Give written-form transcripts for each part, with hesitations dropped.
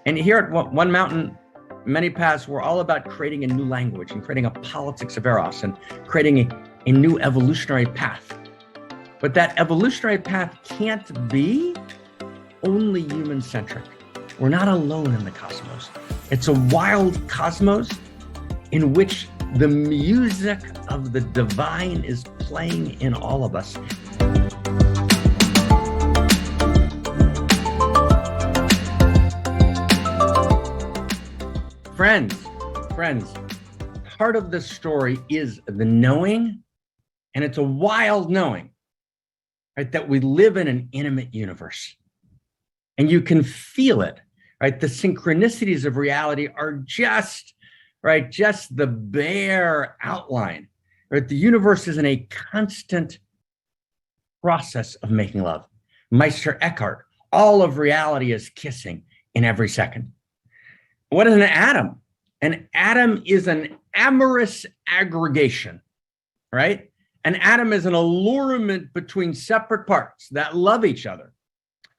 And here at One Mountain, Many Paths, we're all about creating a new language and creating a politics of eros and creating a new evolutionary path. But that evolutionary path can't be only human-centric. We're not alone in the cosmos. It's a wild cosmos in which the music of the divine is playing in all of us. Friends, part of this story is the knowing, and it's a wild knowing, right? That we live in an intimate universe. And you can feel it, right? The synchronicities of reality are just the bare outline, right? The universe is in a constant process of making love. Meister Eckhart, all of reality is kissing in every second. What is an atom? An atom is an amorous aggregation, right? An atom is an allurement between separate parts that love each other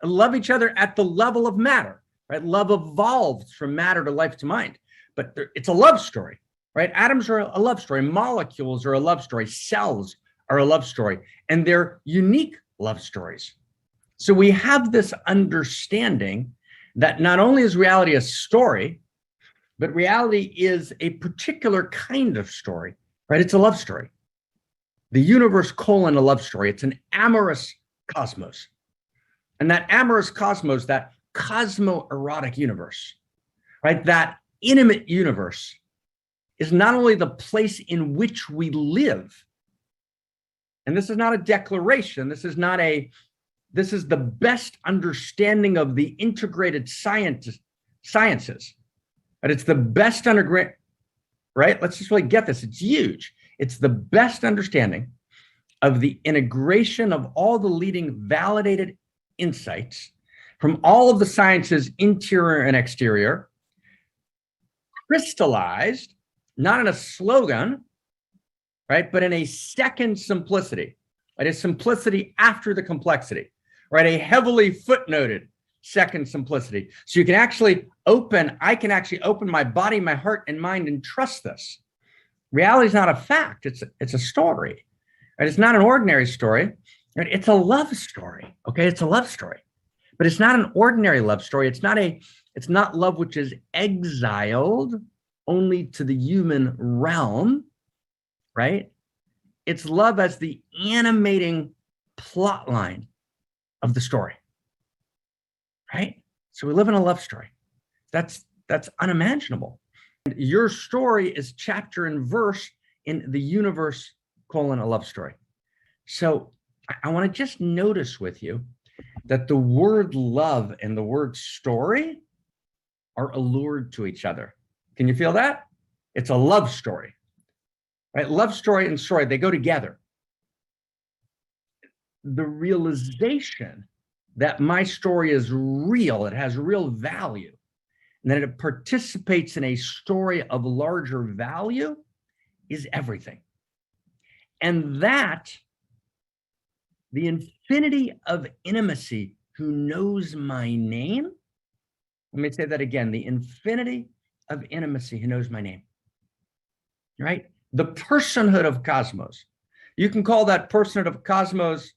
at the level of matter, right? Love evolves from matter to life to mind, but it's a love story, right? Atoms are a love story. Molecules are a love story. Cells are a love story, and they're unique love stories. So we have this understanding that not only is reality a story, but reality is a particular kind of story, right? It's a love story. The universe colon a love story. It's an amorous cosmos. And that amorous cosmos, that cosmo-erotic universe, right? That intimate universe is not only the place in which we live, and this is not a declaration, this is the best understanding of the integrated sciences, but it's the best right? Let's just really get this. It's huge. It's the best understanding of the integration of all the leading validated insights from all of the sciences, interior and exterior, crystallized, not in a slogan, right? But in a second simplicity, right? A simplicity after the complexity, right? A heavily footnoted second simplicity. So you can actually I can actually open my body, my heart, and mind and trust this. Reality is not a fact, it's a story. Right? It's not an ordinary story. Right? It's a love story. Okay, it's a love story. But it's not an ordinary love story. It's not love which is exiled only to the human realm, right? It's love as the animating plot line of the story. Right? So we live in a love story. That's unimaginable. And your story is chapter and verse in the universe colon a love story. So I want to just notice with you that the word love and the word story are allured to each other. Can you feel that? It's a love story, right? Love story and story, they go together. The realization that my story is real, it has real value, and that it participates in a story of larger value is everything. And that the infinity of intimacy who knows my name, let me say that again, the infinity of intimacy who knows my name, right? The personhood of cosmos. You can call that personhood of cosmos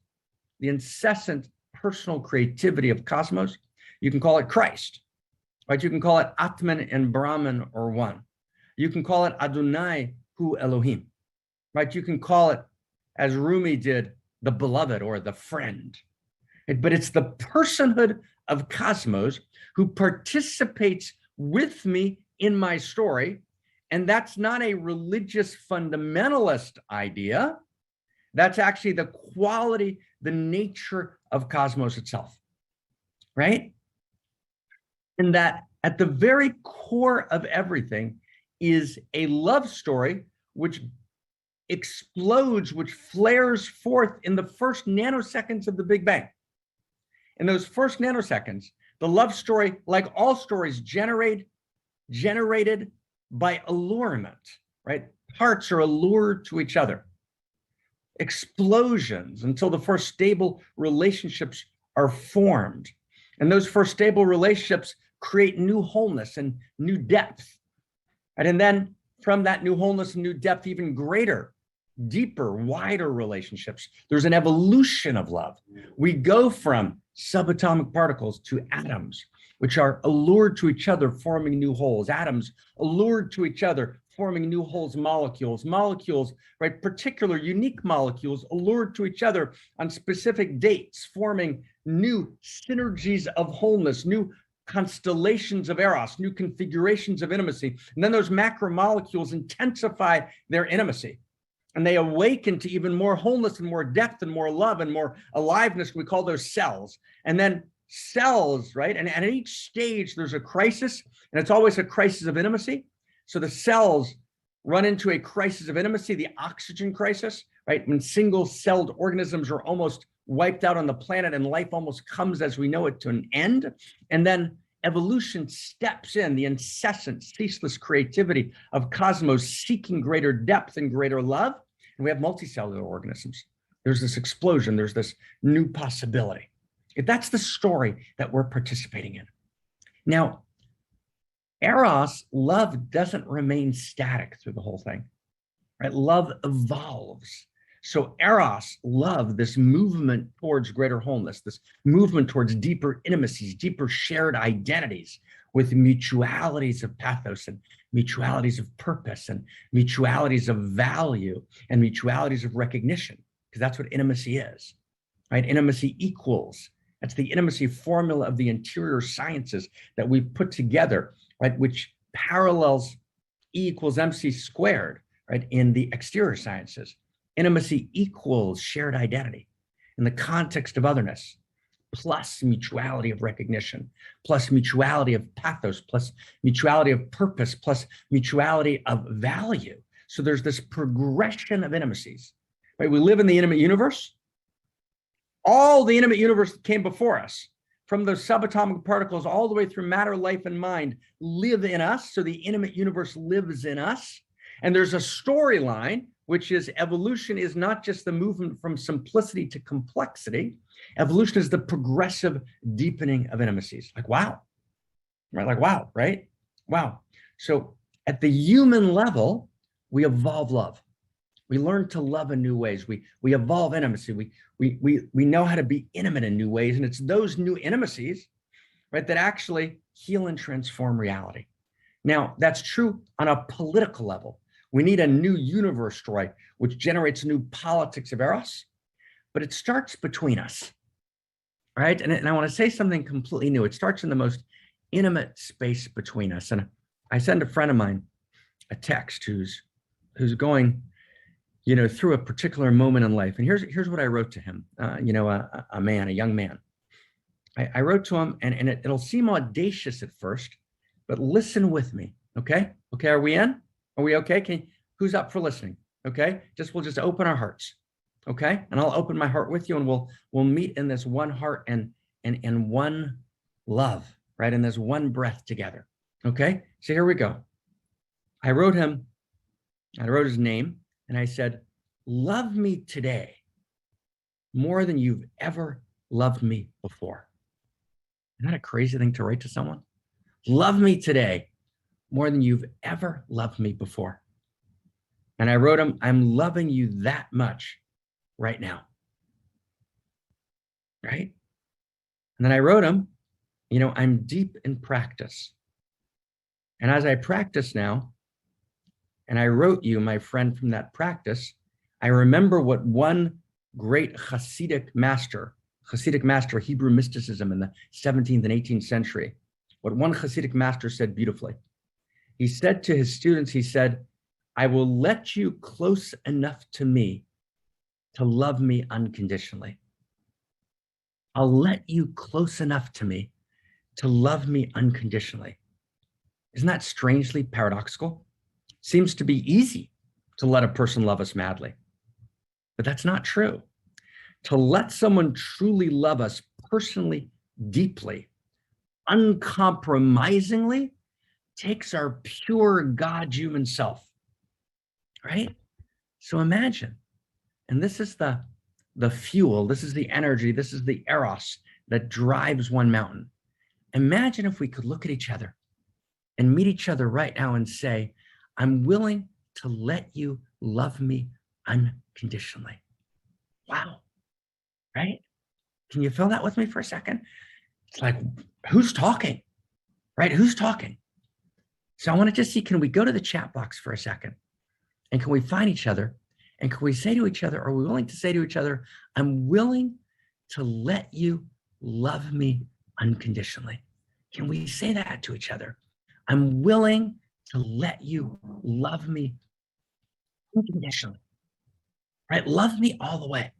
the incessant personal creativity of cosmos. You can call it Christ, right? You can call it Atman and Brahman or one. You can call it Adonai Hu Elohim, right? You can call it, as Rumi did, the beloved or the friend. But it's the personhood of cosmos who participates with me in my story. And that's not a religious fundamentalist idea. That's actually the quality, the nature of cosmos itself, right? And that at the very core of everything is a love story which explodes, which flares forth in the first nanoseconds of the Big Bang. In those first nanoseconds, the love story, like all stories, generated by allurement, right? Parts are allured to each other. Explosions until the first stable relationships are formed. And those first stable relationships create new wholeness and new depth. Right? And then from that new wholeness and new depth, even greater, deeper, wider relationships. There's an evolution of love. We go from subatomic particles to atoms, which are allured to each other, forming new wholes. Atoms allured to each other, forming new wholes, molecules. Molecules, right, particular unique molecules allured to each other on specific dates, forming new synergies of wholeness, new constellations of eros, new configurations of intimacy. And then those macromolecules intensify their intimacy. And they awaken to even more wholeness and more depth and more love and more aliveness. We call those cells. And then cells, right? And at each stage, there's a crisis, and it's always a crisis of intimacy. So the cells run into a crisis of intimacy, the oxygen crisis, right? When single-celled organisms are almost wiped out on the planet and life almost comes as we know it to an end. And then evolution steps in, the incessant, ceaseless creativity of cosmos seeking greater depth and greater love. And we have multicellular organisms. There's this explosion. There's this new possibility. That's the story that we're participating in. Now, eros, love, doesn't remain static through the whole thing, right? Love evolves. So eros, love, this movement towards greater wholeness, this movement towards deeper intimacies, deeper shared identities with mutualities of pathos and mutualities of purpose and mutualities of value and mutualities of recognition, because that's what intimacy is, right? Intimacy equals. That's the intimacy formula of the interior sciences that we've put together, right? Which parallels E equals MC squared, right? In the exterior sciences. Intimacy equals shared identity in the context of otherness, plus mutuality of recognition, plus mutuality of pathos, plus mutuality of purpose, plus mutuality of value. So there's this progression of intimacies, right? We live in the intimate universe. All the intimate universe that came before us, from those subatomic particles all the way through matter, life, and mind, live in us. So the intimate universe lives in us. And there's a storyline, which is evolution is not just the movement from simplicity to complexity. Evolution is the progressive deepening of intimacies. Like, wow, right? Like, wow, right? Wow. So at the human level, we evolve love. We learn to love in new ways. We evolve intimacy. We know how to be intimate in new ways. And it's those new intimacies, right, that actually heal and transform reality. Now, that's true on a political level. We need a new universe story, which generates new politics of eros, but it starts between us, right? And I want to say something completely new. It starts in the most intimate space between us. And I send a friend of mine a text who's going, through a particular moment in life. And here's what I wrote to him, a young man. I wrote to him, and it'll seem audacious at first, but listen with me, okay? Okay, are we in? Are we okay? Who's up for listening? Okay, we'll just open our hearts, okay? And I'll open my heart with you, and we'll meet in this one heart and one love, right? In this one breath together, okay? So here we go. I wrote his name, and I said, love me today more than you've ever loved me before. Isn't that a crazy thing to write to someone? Love me today more than you've ever loved me before. And I wrote him, I'm loving you that much right now. Right? And then I wrote him, I'm deep in practice. And as I practice now, and I wrote you, my friend, from that practice, I remember what one great Hasidic master, Hebrew mysticism in the 17th and 18th century, what one Hasidic master said beautifully. He said to his students, he said, I will let you close enough to me to love me unconditionally. I'll let you close enough to me to love me unconditionally. Isn't that strangely paradoxical? Seems to be easy to let a person love us madly, but that's not true. To let someone truly love us personally, deeply, uncompromisingly, takes our pure God human self, right? So imagine, and this is the fuel, this is the energy, this is the eros that drives one mountain. Imagine if we could look at each other and meet each other right now and say, I'm willing to let you love me unconditionally. Wow, right? Can you feel that with me for a second? It's like, who's talking, right? Who's talking? So I want to just see, can we go to the chat box for a second? And can we find each other? And can we say to each other, are we willing to say to each other, I'm willing to let you love me unconditionally? Can we say that to each other? I'm willing to let you love me unconditionally, right? Love me all the way,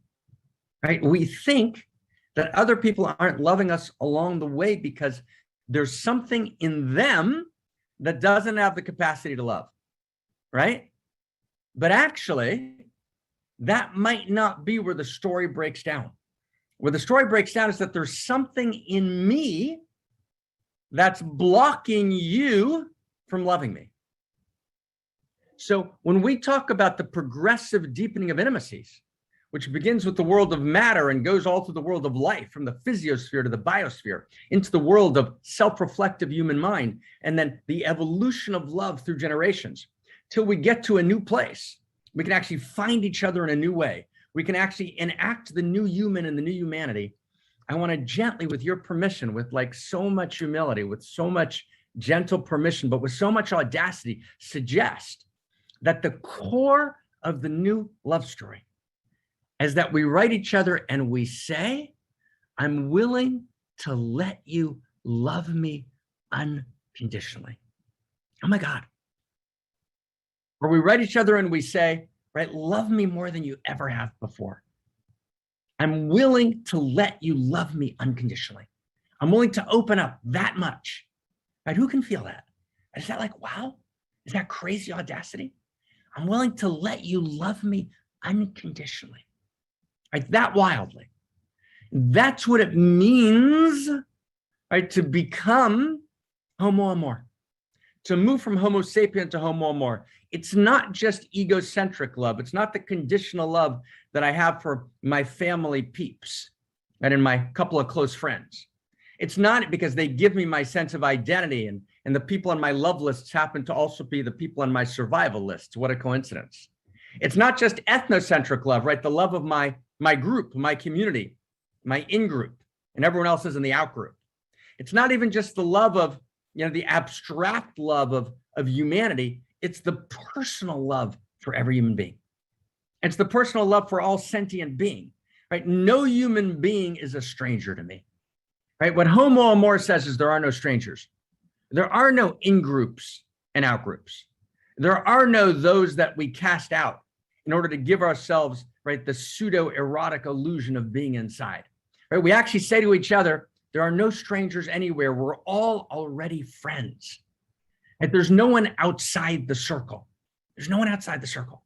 right? We think that other people aren't loving us along the way because there's something in them that doesn't have the capacity to love, right? But actually, that might not be where the story breaks down. Where the story breaks down is that there's something in me that's blocking you from loving me. So when we talk about the progressive deepening of intimacies, which begins with the world of matter and goes all through the world of life, from the physiosphere to the biosphere, into the world of self-reflective human mind, and then the evolution of love through generations, till we get to a new place. We can actually find each other in a new way. We can actually enact the new human and the new humanity. I want to gently, with your permission, with like so much humility, with so much gentle permission, but with so much audacity, suggest that the core of the new love story is that we write each other and we say, I'm willing to let you love me unconditionally. Oh my God. Or we write each other and we say, right, love me more than you ever have before. I'm willing to let you love me unconditionally. I'm willing to open up that much. Right? Who can feel that? Is that like, wow? Is that crazy audacity? I'm willing to let you love me unconditionally. Right? That wildly. That's what it means, right, to become Homo amor. To move from Homo sapien to Homo amor. It's not just egocentric love. It's not the conditional love that I have for my family peeps and my couple of close friends. It's not because they give me my sense of identity and the people on my love lists happen to also be the people on my survival lists. What a coincidence. It's not just ethnocentric love, right? The love of my group, my community, my in-group, and everyone else is in the out-group. It's not even just the love of, the abstract love of humanity. It's the personal love for every human being. It's the personal love for all sentient being, right? No human being is a stranger to me, right? What Homo amor says is there are no strangers. There are no in-groups and out-groups. There are no those that we cast out in order to give ourselves, right, the pseudo-erotic illusion of being inside, right? We actually say to each other, there are no strangers anywhere. We're all already friends. Right? There's no one outside the circle. There's no one outside the circle.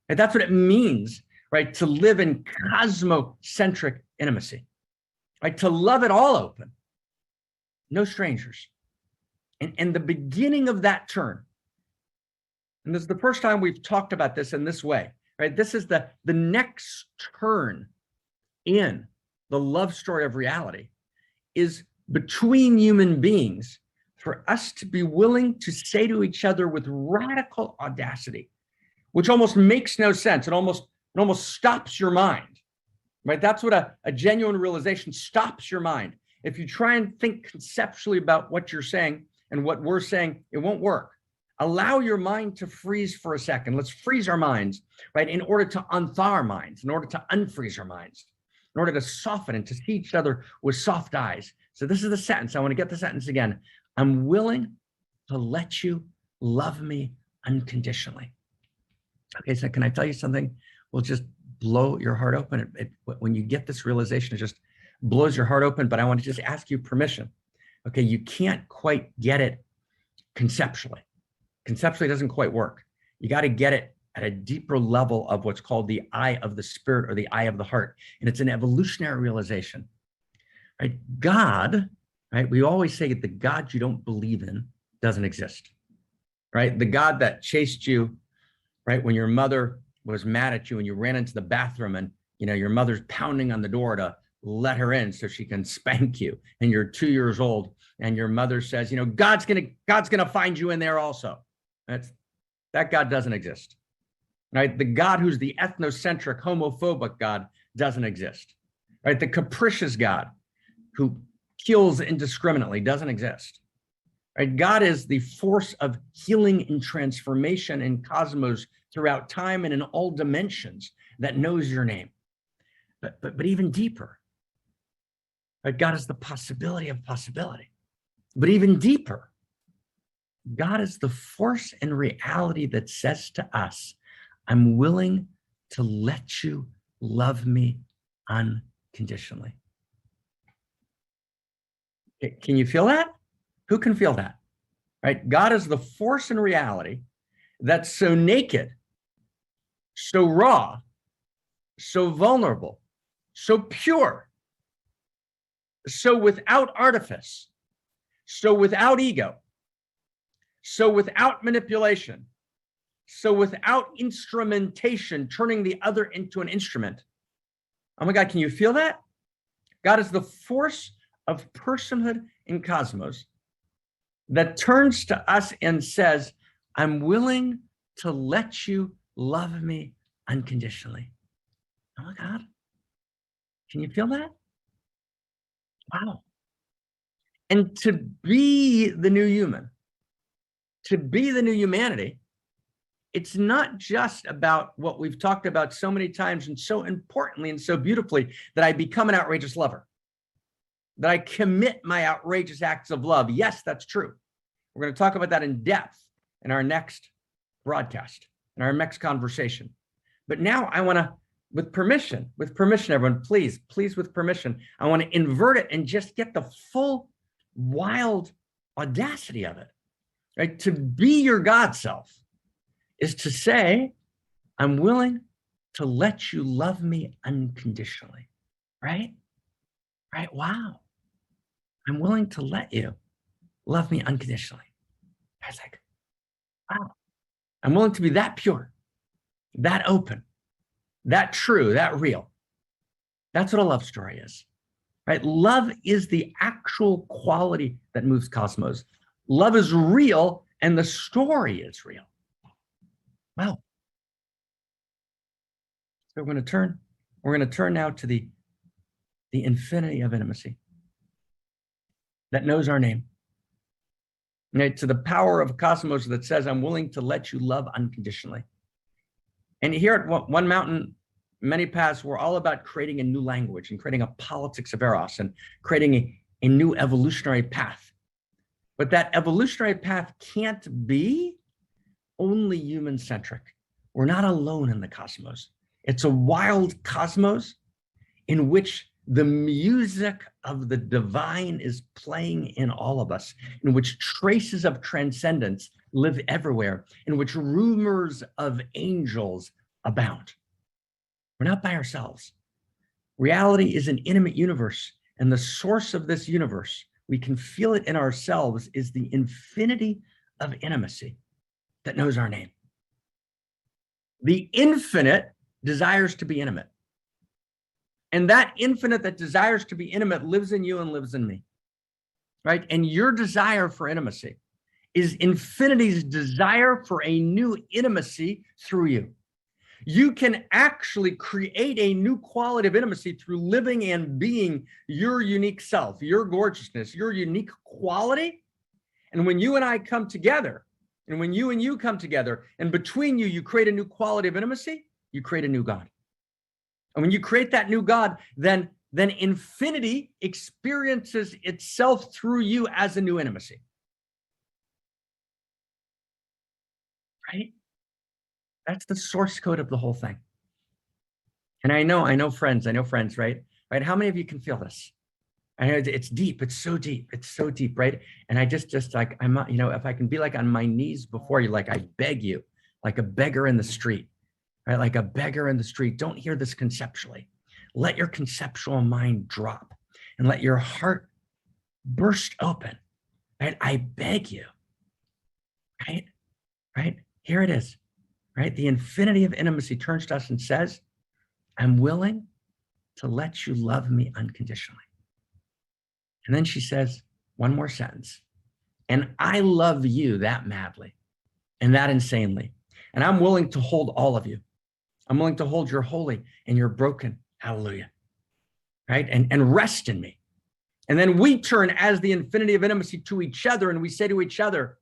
And that's what it means, right, to live in cosmocentric intimacy, right? To love it all open, no strangers. And the beginning of that turn, and this is the first time we've talked about this in this way, right? This is the next turn in the love story of reality, is between human beings, for us to be willing to say to each other with radical audacity, which almost makes no sense. It almost stops your mind, right? That's what a genuine realization stops your mind. If you try and think conceptually about what you're saying and what we're saying, it won't work. Allow your mind to freeze for a second. Let's freeze our minds, right? In order to unthaw our minds, in order to unfreeze our minds, in order to soften and to see each other with soft eyes. So this is the sentence. I want to get the sentence again. I'm willing to let you love me unconditionally. Okay, so can I tell you something? Will just blow your heart open. When you get this realization, it just blows your heart open, but I want to just ask you permission. Okay, you can't quite get it conceptually. Conceptually, it doesn't quite work. You got to get it at a deeper level of what's called the eye of the spirit or the eye of the heart. And it's an evolutionary realization, right? God, right? We always say the God you don't believe in doesn't exist, right? The God that chased you, right? When your mother was mad at you and you ran into the bathroom and, your mother's pounding on the door to let her in so she can spank you. And you're 2 years old and your mother says, you know, God's gonna find you in there also. That God doesn't exist. Right? The God who's the ethnocentric, homophobic God doesn't exist. Right? The capricious God who kills indiscriminately doesn't exist. Right? God is the force of healing and transformation in cosmos throughout time and in all dimensions that knows your name. But even deeper, right? God is the possibility of possibility. But even deeper, God is the force and reality that says to us, I'm willing to let you love me unconditionally. Can you feel that? Who can feel that? Right? God is the force and reality that's so naked, so raw, so vulnerable, so pure, so without artifice, so without ego, so without manipulation, so without instrumentation, turning the other into an instrument. Oh my God, can you feel that? God is the force of personhood in cosmos that turns to us and says, I'm willing to let you love me unconditionally. Oh my God. Can you feel that? Wow. And to be the new human, to be the new humanity, it's not just about what we've talked about so many times and so importantly and so beautifully, that I become an outrageous lover, that I commit my outrageous acts of love. Yes, that's true. We're going to talk about that in depth in our next broadcast, in our next conversation. But now I want to, with permission, everyone, please, with permission, I want to invert it and just get the full wild audacity of it, right? To be your God self is to say, I'm willing to let you love me unconditionally, right? Right? Wow. I'm willing to let you love me unconditionally. I was like, wow. I'm willing to be that pure, that open, that true, that real. That's what a love story is, right? Love is the actual quality that moves cosmos. Love is real and the story is real. Wow. So we're going to turn now to the infinity of intimacy that knows our name. Right? To the power of cosmos that says, I'm willing to let you love unconditionally. And here at One Mountain, Many Paths, we're all about creating a new language and creating a politics of eros and creating a new evolutionary path. But that evolutionary path can't be only human-centric. We're not alone in the cosmos. It's a wild cosmos in which the music of the divine is playing in all of us, in which traces of transcendence live everywhere, in which rumors of angels abound. We're not by ourselves. Reality is an intimate universe, and the source of this universe, we can feel it in ourselves, is the infinity of intimacy that knows our name. The infinite desires to be intimate. And that infinite that desires to be intimate lives in you and lives in me, right? And your desire for intimacy is infinity's desire for a new intimacy through you. You can actually create a new quality of intimacy through living and being your unique self, your gorgeousness, your unique quality. And when you and I come together, and when you and you come together, and between you, you create a new quality of intimacy, you create a new God. And when you create that new God, then infinity experiences itself through you as a new intimacy. Right? That's the source code of the whole thing. And I know friends, right? Right? How many of you can feel this? I know it's deep. It's so deep. It's so deep, right? And I just like, I'm, if I can be like on my knees before you, like I beg you, like a beggar in the street. Right? Like a beggar in the street. Don't hear this conceptually. Let your conceptual mind drop and let your heart burst open. Right? I beg you. Right? Right? Here it is. Right? The infinity of intimacy turns to us and says, I'm willing to let you love me unconditionally. And then she says one more sentence. And I love you that madly and that insanely. And I'm willing to hold all of you. I'm willing to hold your holy and your broken. Hallelujah. Right? And rest in me. And then we turn as the infinity of intimacy to each other, and we say to each other,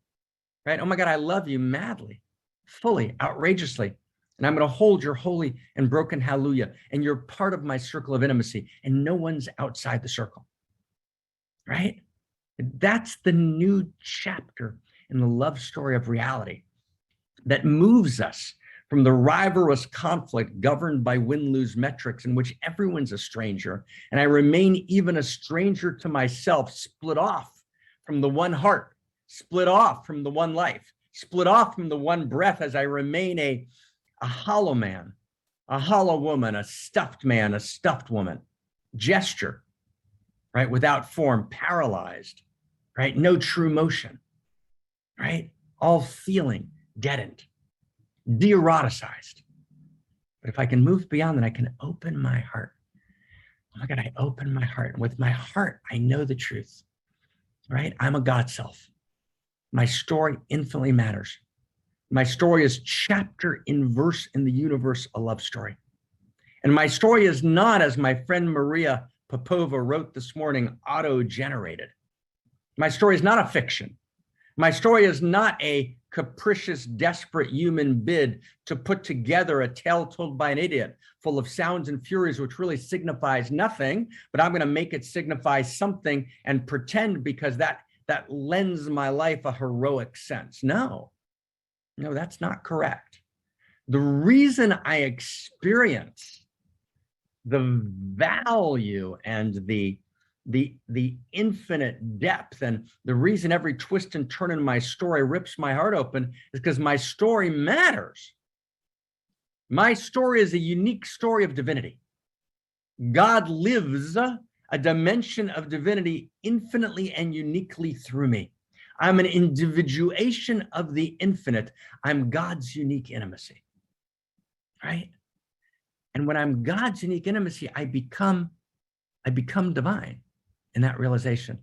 right? Oh my God, I love you madly, fully, outrageously. And I'm going to hold your holy and broken hallelujah. And you're part of my circle of intimacy, and no one's outside the circle. Right? That's the new chapter in the love story of reality that moves us from the rivalrous conflict governed by win-lose metrics in which everyone's a stranger, and I remain even a stranger to myself, split off from the one heart, split off from the one life, split off from the one breath as I remain a hollow man, a hollow woman, a stuffed man, a stuffed woman, gesture, right? Without form, paralyzed, right? No true motion, right? All feeling deadened, de-eroticized. But if I can move beyond that, I can open my heart. Oh my God, I open my heart. And with my heart, I know the truth, right? I'm a God self. My story infinitely matters. My story is chapter in verse in the universe, a love story. And my story is not, as my friend Maria Popova wrote this morning, auto-generated. My story is not a fiction. My story is not a capricious, desperate human bid to put together a tale told by an idiot full of sounds and furies, which really signifies nothing, but I'm going to make it signify something and pretend because that lends my life a heroic sense. No, that's not correct. The reason I experience the value and the infinite depth, and the reason every twist and turn in my story rips my heart open, is because my story matters. My story is a unique story of divinity. God lives a dimension of divinity infinitely and uniquely through me. I'm an individuation of the infinite. I'm God's unique intimacy, right? And when I'm God's unique intimacy, I become divine in that realization.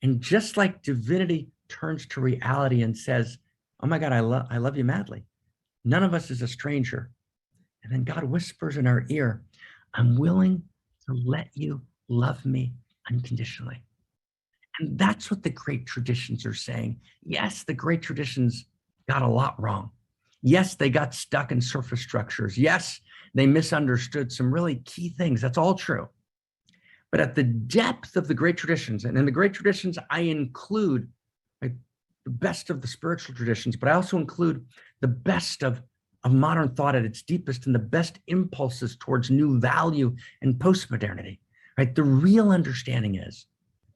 And just like divinity turns to reality and says, oh my God, I love you madly. None of us is a stranger. And then God whispers in our ear, I'm willing to let you love me unconditionally. And that's what the great traditions are saying. Yes, the great traditions got a lot wrong. Yes, they got stuck in surface structures. Yes, they misunderstood some really key things. That's all true. But at the depth of the great traditions, and in the great traditions, I include the best of the spiritual traditions, but I also include the best of modern thought at its deepest and the best impulses towards new value and postmodernity, right? The real understanding is,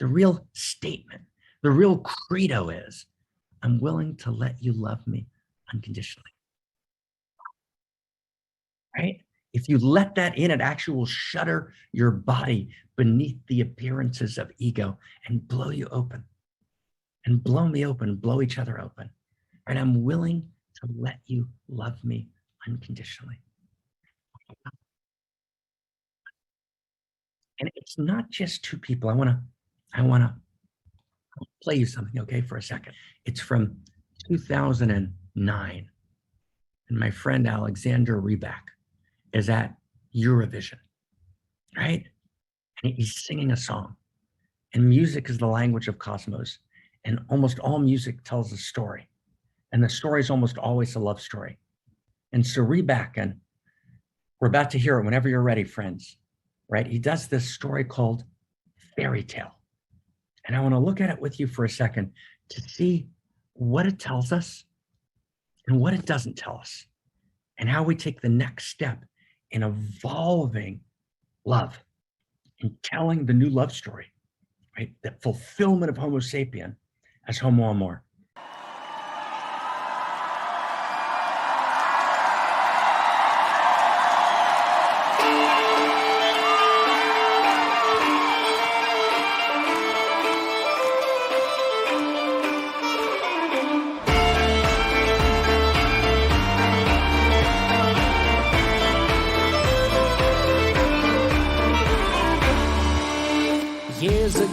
the real statement, the real credo is, I'm willing to let you love me unconditionally, right? If you let that in, it actually will shudder your body beneath the appearances of ego and blow you open, and blow me open, blow each other open. And I'm willing to let you love me unconditionally. And it's not just two people. I want to play you something, okay, for a second. It's from 2009. And my friend Alexander Rybak is at Eurovision, right? And he's singing a song. And music is the language of cosmos. And almost all music tells a story. And the story is almost always a love story. And so Rybak, and we're about to hear it whenever you're ready, friends, right? He does this story called Fairy Tale. And I want to look at it with you for a second to see what it tells us and what it doesn't tell us, and how we take the next step in evolving love and telling the new love story, right? The fulfillment of Homo sapien as Homo amor.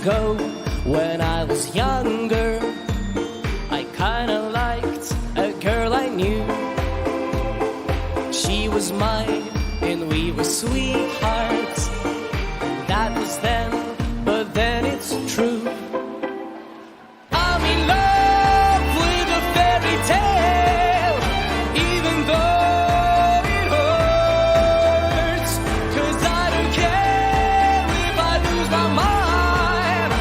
ago, when I was younger, I kinda liked a girl I knew. She was mine and we were sweethearts. That was then, but then it's true. I'm in love with a fairy tale, even though it hurts. 'Cause I don't care if I lose my mind,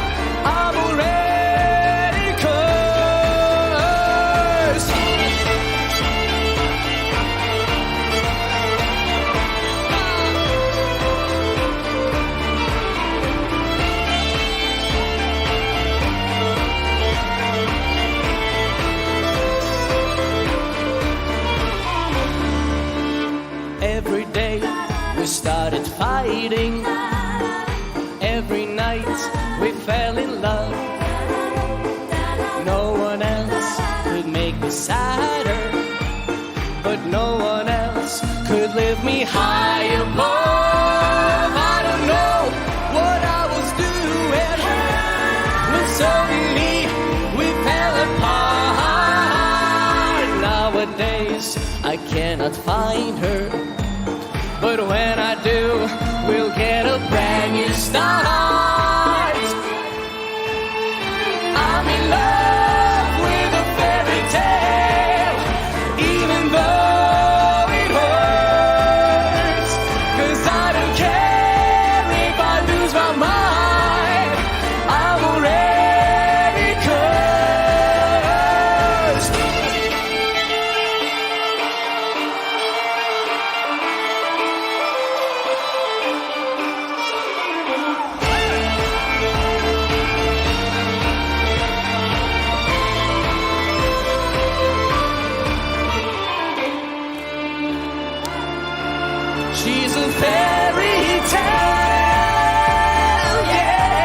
I'm already cursed. Every day we started fighting. Every night we fell in love. No one else could make me sadder, but no one else could lift me high above. I don't know what I was doing when suddenly we fell apart. Nowadays I cannot find her, but when I do, we'll get a brand new start. I'm in love with a fairy tale, even though it hurts. 'Cause I don't care if I lose my mind, I'm already cursed. She's a fairy tale, yeah,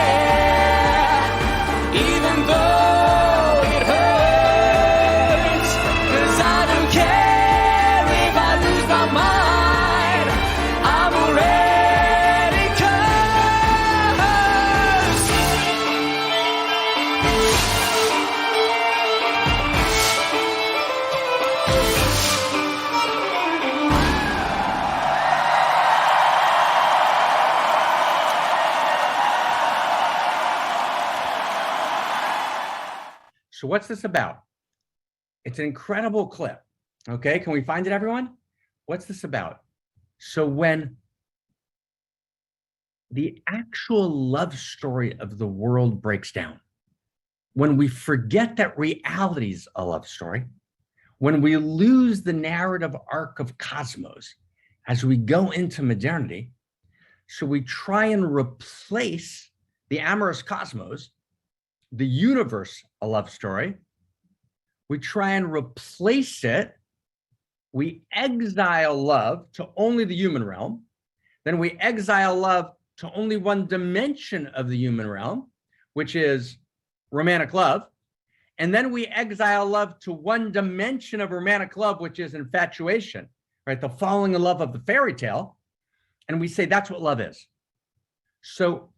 even though it hurts. 'Cause I don't care if I lose my mind, I'm already cursed. So what's this about? It's an incredible clip. Okay, can we find it, everyone? What's this about? So when the actual love story of the world breaks down, when we forget that reality is a love story, when we lose the narrative arc of cosmos as we go into modernity, so we try and replace the amorous cosmos, the universe, a love story. We try and replace it. We exile love to only the human realm. Then we exile love to only one dimension of the human realm, which is romantic love. And then we exile love to one dimension of romantic love, which is infatuation, right? The falling in love of the fairy tale. And we say that's what love is. So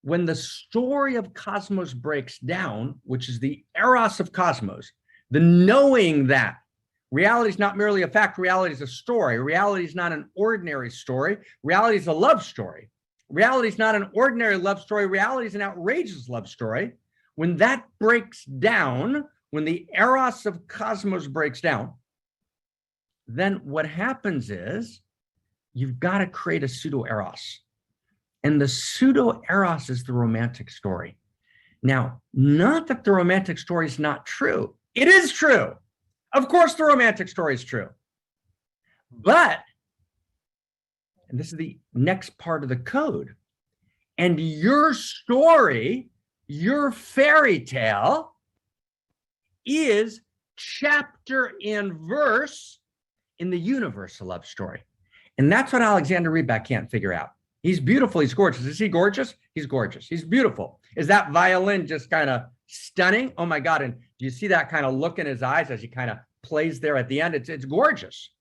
when the story of cosmos breaks down, which is the eros of cosmos, the knowing that reality is not merely a fact, reality is a story. Reality is not an ordinary story. Reality is a love story. Reality is not an ordinary love story. Reality is an outrageous love story. When that breaks down, when the eros of cosmos breaks down, then what happens is you've got to create a pseudo-eros. And the pseudo-eros is the romantic story. Now, not that the romantic story is not true. It is true. Of course, the romantic story is true. But, and this is the next part of the code, and your story, your fairy tale, is chapter and verse in the universal love story. And that's what Alexander Rybak can't figure out. He's beautiful. He's gorgeous. Is he gorgeous? He's gorgeous. He's beautiful. Is that violin just kind of stunning? Oh my God. And do you see that kind of look in his eyes as he kind of plays there at the end? It's gorgeous.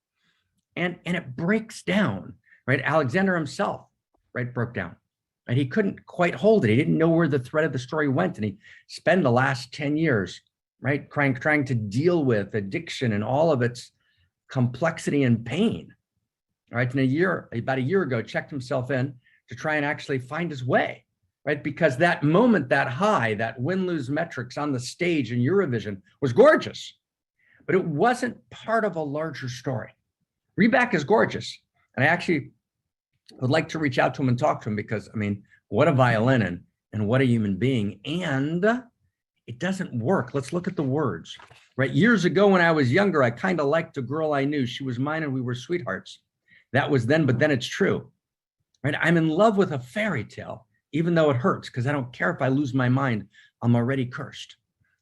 And it breaks down, right? Alexander himself, right, broke down. And he couldn't quite hold it. He didn't know where the thread of the story went. And he spent the last 10 years, right, trying to deal with addiction and all of its complexity and pain. Right. And about a year ago, checked himself in to try and actually find his way. Right. Because that moment, that high, that win-lose metrics on the stage in Eurovision was gorgeous, but it wasn't part of a larger story. Reback is gorgeous. And I actually would like to reach out to him and talk to him because, I mean, what a violin and what a human being. And it doesn't work. Let's look at the words. Right. Years ago, when I was younger, I kind of liked a girl I knew. She was mine and we were sweethearts. That was then, but then it's true. Right. I'm in love with a fairy tale, even though it hurts, because I don't care if I lose my mind. I'm already cursed.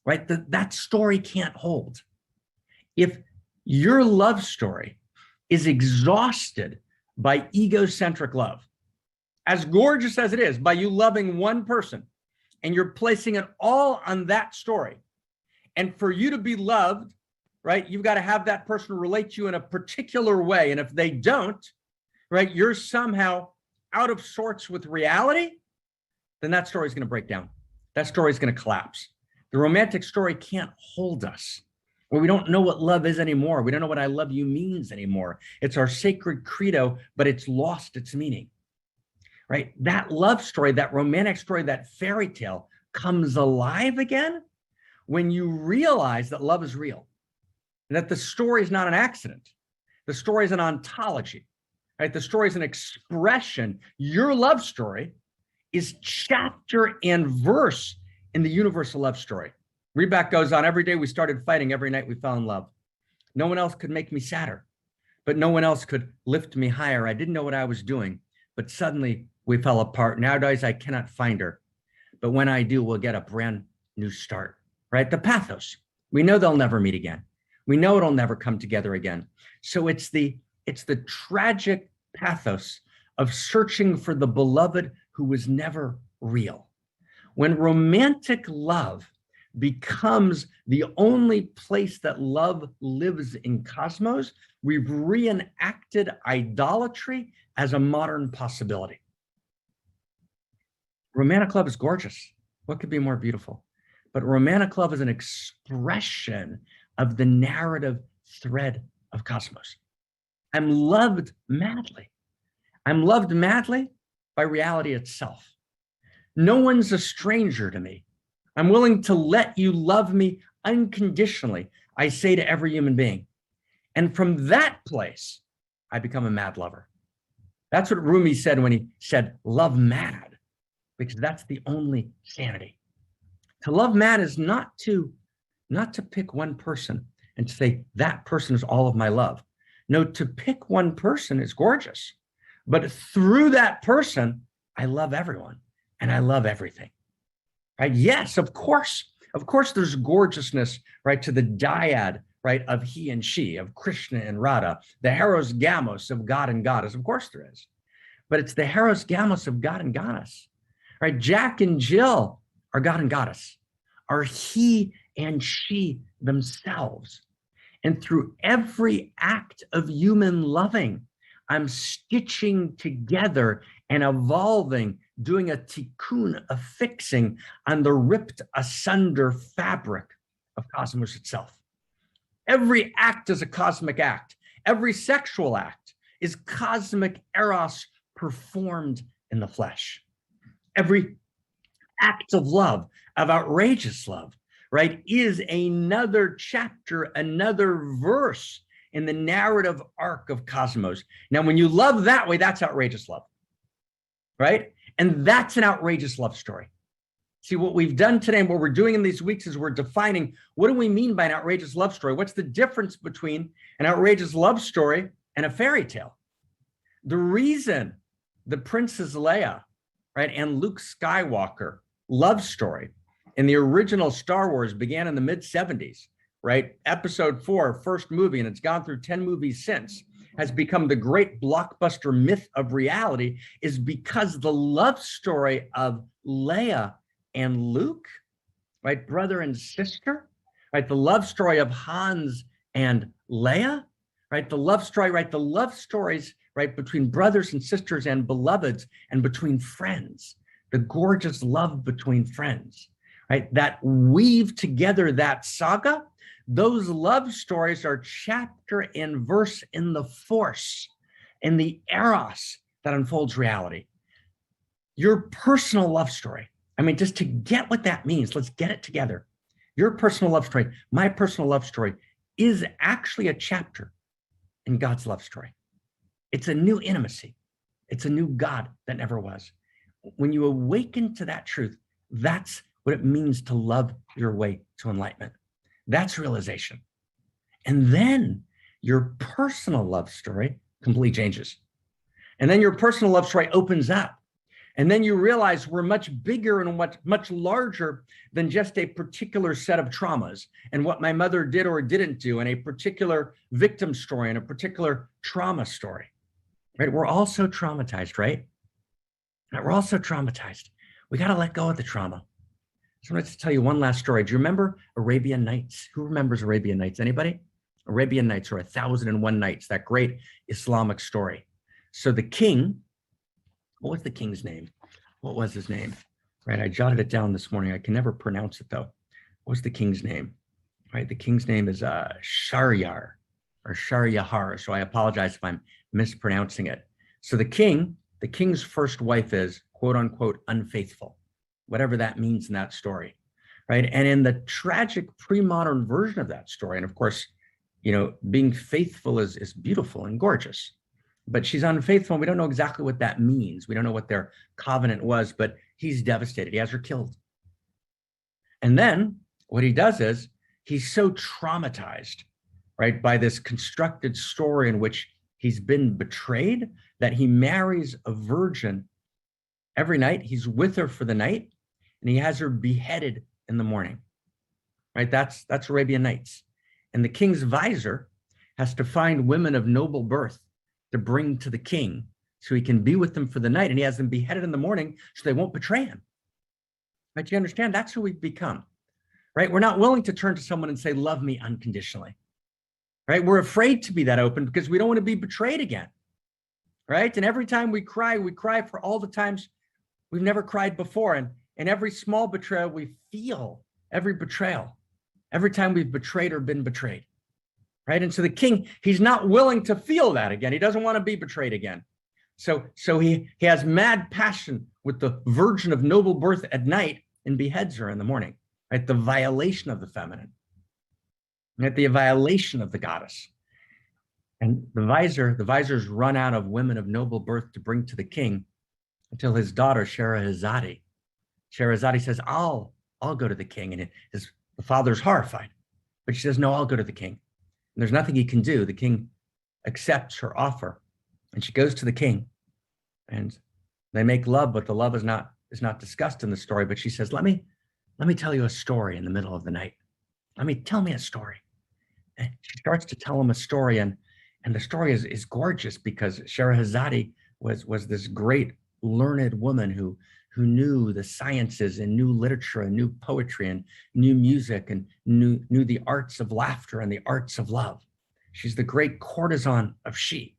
Right. That story can't hold. If your love story is exhausted by egocentric love, as gorgeous as it is, by you loving one person, and you're placing it all on that story. And for you to be loved, right, you've got to have that person relate to you in a particular way. And if they don't, right, you're somehow out of sorts with reality, then that story is going to break down. That story is going to collapse. The romantic story can't hold us. Well, we don't know what love is anymore. We don't know what I love you means anymore. It's our sacred credo, but it's lost its meaning. Right? That love story, that romantic story, that fairy tale comes alive again when you realize that love is real, and that the story is not an accident. The story is an ontology, right? The story is an expression. Your love story is chapter and verse in the universal love story. Reback goes on, every day we started fighting, every night we fell in love. No one else could make me sadder, but no one else could lift me higher. I didn't know what I was doing, but suddenly we fell apart. Nowadays, I cannot find her, but when I do, we'll get a brand new start, right? The pathos. We know they'll never meet again. We know it'll never come together again. So it's the tragic pathos of searching for the beloved who was never real. When romantic love becomes the only place that love lives in cosmos, we've reenacted idolatry as a modern possibility. Romantic love is gorgeous. What could be more beautiful? But romantic love is an expression of the narrative thread of cosmos. I'm loved madly. I'm loved madly by reality itself. No one's a stranger to me. I'm willing to let you love me unconditionally, I say to every human being. And from that place, I become a mad lover. That's what Rumi said when he said, love mad, because that's the only sanity. To love mad is not to pick one person and to say that person is all of my love. No, to pick one person is gorgeous, but through that person, I love everyone and I love everything. Right? Yes, of course, there's gorgeousness, right, to the dyad, right, of he and she, of Krishna and Radha, the Heros Gamos of God and Goddess. Of course there is, but it's the Heros Gamos of God and Goddess, right? Jack and Jill are God and Goddess, are he and she themselves. And through every act of human loving, I'm stitching together and evolving, doing a tikkun, a fixing on the ripped asunder fabric of cosmos itself. Every act is a cosmic act. Every sexual act is cosmic eros performed in the flesh. Every act of love, of outrageous love, right, is another chapter, another verse in the narrative arc of cosmos. Now, when you love that way, that's outrageous love, right? And that's an outrageous love story. See, what we've done today and what we're doing in these weeks is we're defining, what do we mean by an outrageous love story? What's the difference between an outrageous love story and a fairy tale? The reason the Princess Leia, right, and Luke Skywalker love story in the original Star Wars began in the mid-70s, right? Episode 4, first movie, and it's gone through 10 movies since, has become the great blockbuster myth of reality, is because the love story of Leia and Luke, right, brother and sister, right, the love story of Hans and Leia, right, the love story, right, the love stories, right, between brothers and sisters and beloveds and between friends, the gorgeous love between friends, right? That weave together that saga. Those love stories are chapter and verse in the force, in the eros that unfolds reality. Your personal love story. I mean, just to get what that means, let's get it together. Your personal love story, my personal love story, is actually a chapter in God's love story. It's a new intimacy. It's a new God that never was. When you awaken to that truth, that's what it means to love your way to enlightenment. That's realization. And then your personal love story completely changes. And then your personal love story opens up. And then you realize we're much bigger and much larger than just a particular set of traumas and what my mother did or didn't do, and a particular victim story and a particular trauma story, right? We're all so traumatized, right? We're all so traumatized. We got to let go of the trauma. So I'm going to tell you one last story. Do you remember Arabian Nights? Who remembers Arabian Nights? Anybody? Arabian Nights, or 1001 Nights, that great Islamic story. So the king, what was the king's name? What was his name? Right, I jotted it down this morning. I can never pronounce it though. What was the king's name? Right, the king's name is Sharyar or Sharyahar. So I apologize if I'm mispronouncing it. So the king's first wife is quote unquote unfaithful, whatever that means in that story, right? And in the tragic pre-modern version of that story, and of course, you know, being faithful is beautiful and gorgeous, but she's unfaithful. And we don't know exactly what that means. We don't know what their covenant was, but he's devastated. He has her killed. And then what he does is he's so traumatized, right, by this constructed story in which he's been betrayed that he marries a virgin every night. He's with her for the night and he has her beheaded in the morning, right? That's Arabian Nights. And the king's visor has to find women of noble birth to bring to the king so he can be with them for the night, and he has them beheaded in the morning so they won't betray him. Right? You understand? That's who we've become, right? We're not willing to turn to someone and say, love me unconditionally, right? We're afraid to be that open because we don't want to be betrayed again, right? And every time we cry for all the times we've never cried before. And every small betrayal, we feel every betrayal, every time we've betrayed or been betrayed. Right. And so the king, he's not willing to feel that again. He doesn't want to be betrayed again. So he has mad passion with the virgin of noble birth at night and beheads her in the morning. Right. The violation of the feminine. Right. The violation of the goddess. And the visors run out of women of noble birth to bring to the king until his daughter, Scheherazade says, I'll go to the king. And the father's horrified. But she says, no, I'll go to the king. And there's nothing he can do. The king accepts her offer, and she goes to the king, and they make love, but the love is not discussed in the story. But she says, let me tell you a story in the middle of the night. Tell me a story. And she starts to tell him a story, and the story is gorgeous because Scheherazade was this great learned woman who knew the sciences and knew literature and knew poetry and knew music and knew the arts of laughter and the arts of love. She's the great courtesan of she.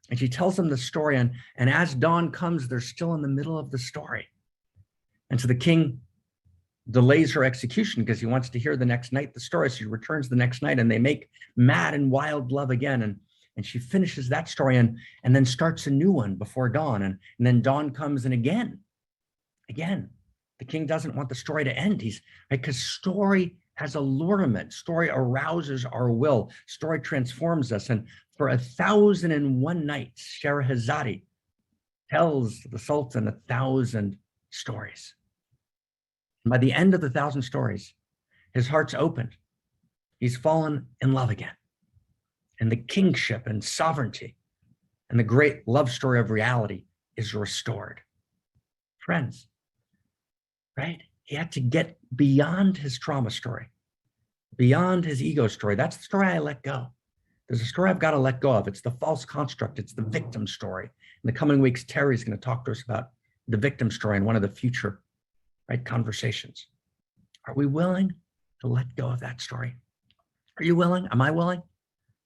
And she tells them the story, and as dawn comes, they're still in the middle of the story. And so the king delays her execution because he wants to hear the next night the story. So she returns the next night and they make mad and wild love again. And she finishes that story and then starts a new one before dawn. And then dawn comes, and again, the king doesn't want the story to end. Because story has allurement. Story arouses our will. Story transforms us. And for 1001 nights, Scheherazade tells the Sultan 1,000 stories. And by the end of the 1,000 stories, his heart's opened. He's fallen in love again. And the kingship and sovereignty and the great love story of reality is restored. Friends, right? He had to get beyond his trauma story, beyond his ego story. That's the story I let go. There's a story I've got to let go of. It's the false construct. It's the victim story. In the coming weeks, Terry's going to talk to us about the victim story in one of the future, right, conversations. Are we willing to let go of that story? Are you willing? Am I willing?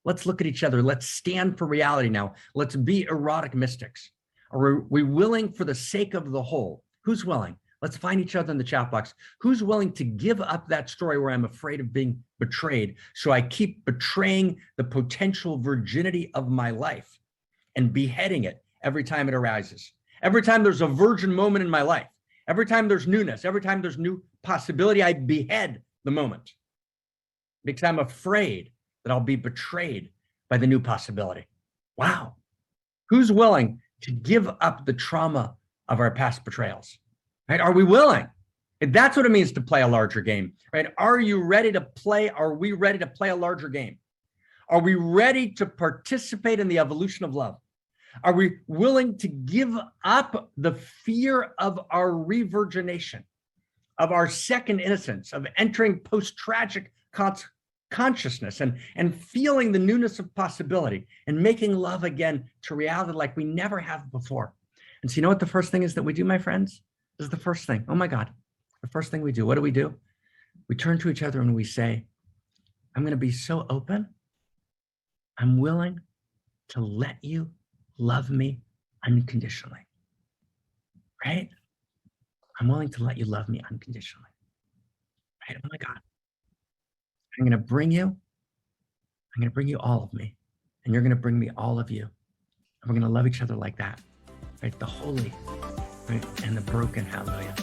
Let's look at each other. Let's stand for reality now. Let's be erotic mystics. Are we willing for the sake of the whole? Who's willing? Let's find each other in the chat box. Who's willing to give up that story where I'm afraid of being betrayed, so I keep betraying the potential virginity of my life and beheading it every time it arises? Every time there's a virgin moment in my life, every time there's newness, every time there's new possibility, I behead the moment because I'm afraid that I'll be betrayed by the new possibility. Wow. Who's willing to give up the trauma of our past betrayals? Right? Are we willing? And that's what it means to play a larger game, right? Are you ready to play? Are we ready to play a larger game? Are we ready to participate in the evolution of love? Are we willing to give up the fear of our revirgination, of our second innocence, of entering post-tragic consciousness and feeling the newness of possibility and making love again to reality like we never have before? And so you know what the first thing is that we do, my friends? This is the first thing. Oh my God. The first thing we do. What do? We turn to each other and we say, I'm going to be so open. I'm willing to let you love me unconditionally. Right? I'm willing to let you love me unconditionally. Right? Oh my God. I'm going to bring you all of me. And you're going to bring me all of you. And we're going to love each other like that. Right? The holy, right? And the broken. Hallelujah.